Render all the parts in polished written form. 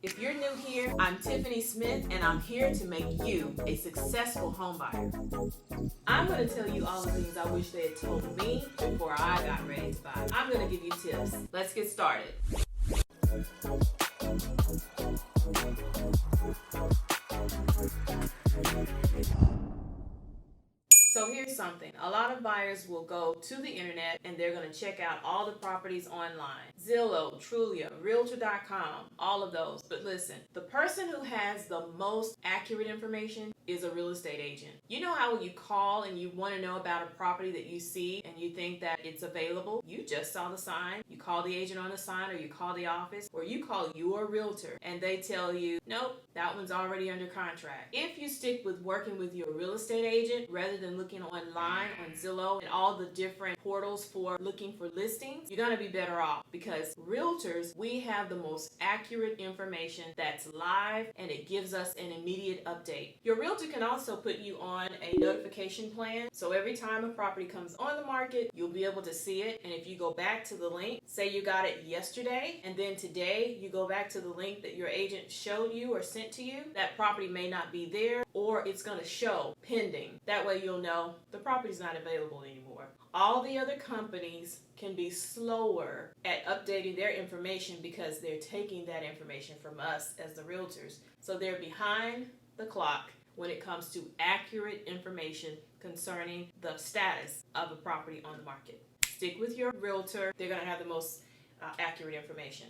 If you're new here, I'm Tiffany Smith, and I'm here to make you a successful home buyer. I'm going to tell you all the things I wish they had told me before I got ready to buy. I'm going to give you tips. Let's get started. So here's something. A lot of buyers will go to the internet and they're going to check out all the properties online. Zillow, Trulia, Realtor.com, all of those. But listen, the person who has the most accurate information is a real estate agent. You know how when you call and you want to know about a property that you see and you think that it's available? You just saw the sign. You call the agent on the sign, or you call the office, or you call your realtor and they tell you, nope, that one's already under contract. If you stick with working with your real estate agent rather than looking online on Zillow and all the different portals for looking for listings, you're going to be better off, because realtors, we have the most accurate information that's live and it gives us an immediate update. Your realtor can also put you on a notification plan, so every time a property comes on the market, you'll be able to see it. And if you go back to the link, say you got it yesterday, and then today you go back to the link that your agent showed you or sent to you, that property may not be there, or it's going to show pending. That way you'll know the property's not available anymore. All the other companies can be slower at updating their information because they're taking that information from us as the realtors. So they're behind the clock when it comes to accurate information concerning the status of a property on the market. Stick with your realtor. They're going to have the most accurate information.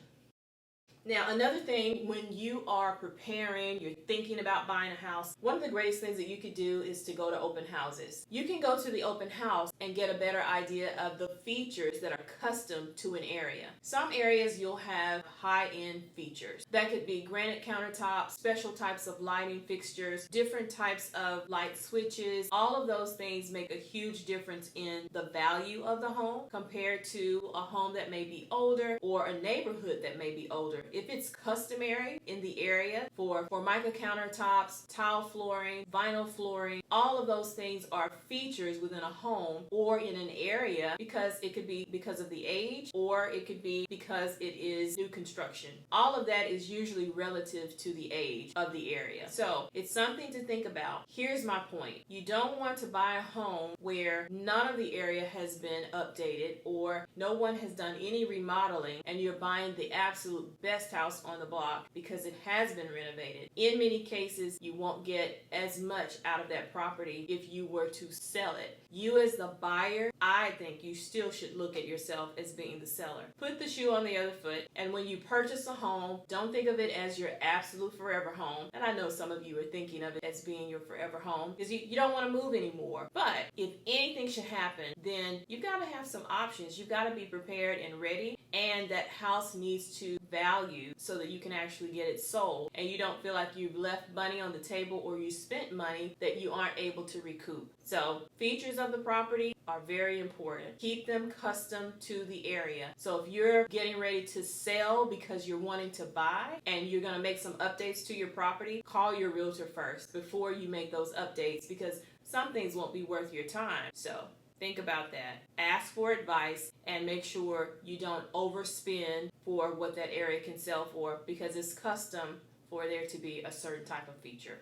Now, another thing, when you are preparing, you're thinking about buying a house, one of the greatest things that you could do is to go to open houses. You can go to the open house and get a better idea of the features that are custom to an area. Some areas you'll have high-end features. That could be granite countertops, special types of lighting fixtures, different types of light switches. All of those things make a huge difference in the value of the home compared to a home that may be older or a neighborhood that may be older. If it's customary in the area for formica countertops, tile flooring, vinyl flooring, all of those things are features within a home or in an area, because it could be because of the age, or it could be because it is new construction. All of that is usually relative to the age of the area. So it's something to think about. Here's my point. You don't want to buy a home where none of the area has been updated or no one has done any remodeling, and you're buying the absolute best house on the block because it has been renovated. In many cases, you won't get as much out of that property if you were to sell it. You as the buyer, I think you still should look at yourself as being the seller. Put the shoe on the other foot, and when you purchase a home, don't think of it as your absolute forever home. And I know some of you are thinking of it as being your forever home because you don't want to move anymore. But if anything should happen, then you've got to have some options. You've got to be prepared and ready, and that house needs to value so that you can actually get it sold and you don't feel like you've left money on the table or you spent money that you aren't able to recoup. So features of the property are very important. Keep them custom to the area. So if you're getting ready to sell because you're wanting to buy and you're going to make some updates to your property, call your realtor first before you make those updates, because some things won't be worth your time. So think about that. Ask for advice and make sure you don't overspend for what that area can sell for, because it's custom for there to be a certain type of feature.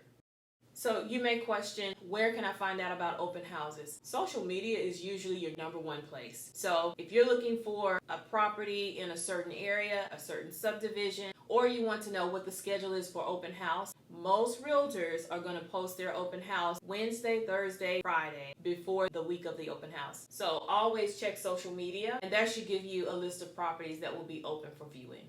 So you may question, where can I find out about open houses? Social media is usually your number one place. So if you're looking for a property in a certain area, a certain subdivision, or you want to know what the schedule is for open house, most realtors are going to post their open house Wednesday, Thursday, Friday before the week of the open house. So always check social media, and that should give you a list of properties that will be open for viewing.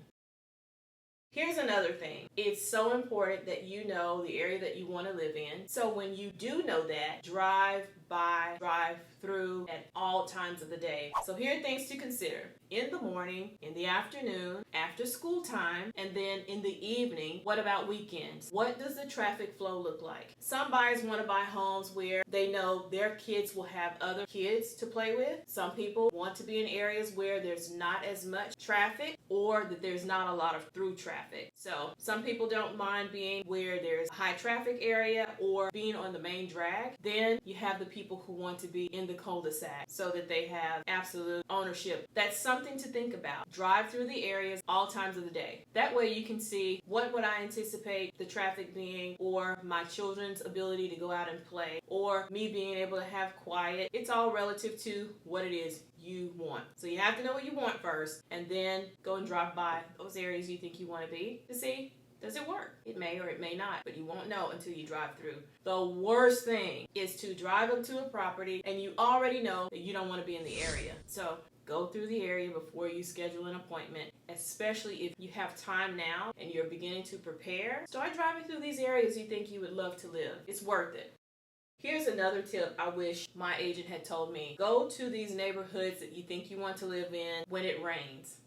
Here's another thing. It's so important that you know the area that you want to live in. So when you do know that, drive by, drive through at all times of the day. So here are things to consider. In the morning, in the afternoon, after school time, and then in the evening. What about weekends? What does the traffic flow look like? Some buyers want to buy homes where they know their kids will have other kids to play with. Some people want to be in areas where there's not as much traffic, or that there's not a lot of through traffic. So some people don't mind being where there's a high traffic area or being on the main drag. Then you have the people who want to be in the cul-de-sac so that they have absolute ownership. That's something to think about. Drive through the areas all times of the day. That way you can see what would I anticipate the traffic being, or my children's ability to go out and play, or me being able to have quiet. It's all relative to what it is you want. So you have to know what you want first, and then go and drive by those areas you think you want to be to see, does it work? It may or it may not, but you won't know until you drive through. The worst thing is to drive up to a property and you already know that you don't want to be in the area. So go through the area before you schedule an appointment, especially if you have time now and you're beginning to prepare. Start driving through these areas you think you would love to live. It's worth it. Here's another tip I wish my agent had told me. Go to these neighborhoods that you think you want to live in when it rains.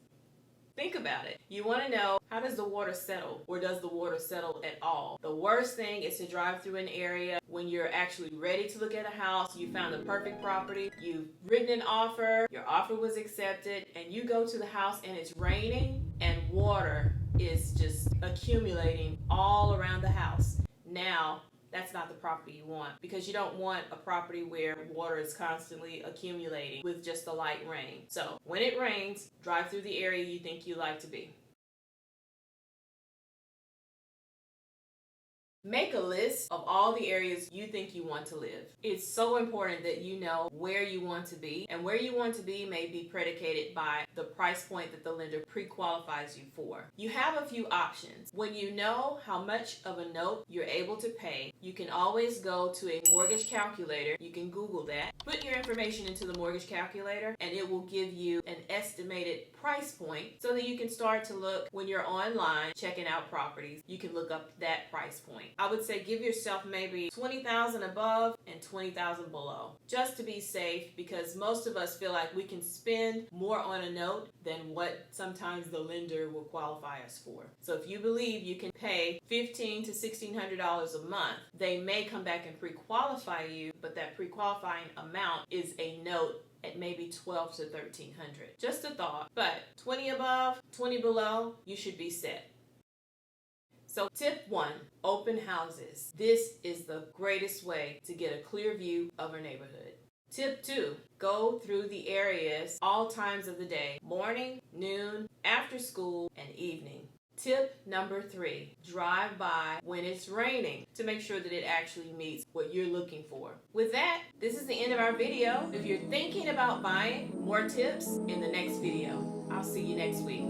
Think about it. You want to know, how does the water settle, or does the water settle at all? The worst thing is to drive through an area when you're actually ready to look at a house, you found the perfect property, you've written an offer, your offer was accepted, and you go to the house and it's raining and water is just accumulating all around the house. Now, that's not the property you want, because you don't want a property where water is constantly accumulating with just a light rain. So when it rains, drive through the area you think you like to be. Make a list of all the areas you think you want to live. It's so important that you know where you want to be, and where you want to be may be predicated by the price point that the lender pre-qualifies you for. You have a few options. When you know how much of a note you're able to pay, you can always go to a mortgage calculator. You can Google that. Put your information into the mortgage calculator and it will give you an estimated price point so that you can start to look when you're online checking out properties. You can look up that price point. I would say give yourself maybe $20,000 above and $20,000 below, just to be safe, because most of us feel like we can spend more on a note than what sometimes the lender will qualify us for. So if you believe you can pay $1,500 to $1,600 a month, they may come back and pre-qualify you, but that pre-qualifying amount is a note at maybe $1,200 to $1,300. Just a thought. But 20 above, 20 below, you should be set. So tip 1, open houses. This is the greatest way to get a clear view of a neighborhood. Tip 2, go through the areas all times of the day, morning, noon, after school, and evening. Tip number 3, drive by when it's raining to make sure that it actually meets what you're looking for. With that, this is the end of our video. If you're thinking about buying, more tips in the next video. I'll see you next week.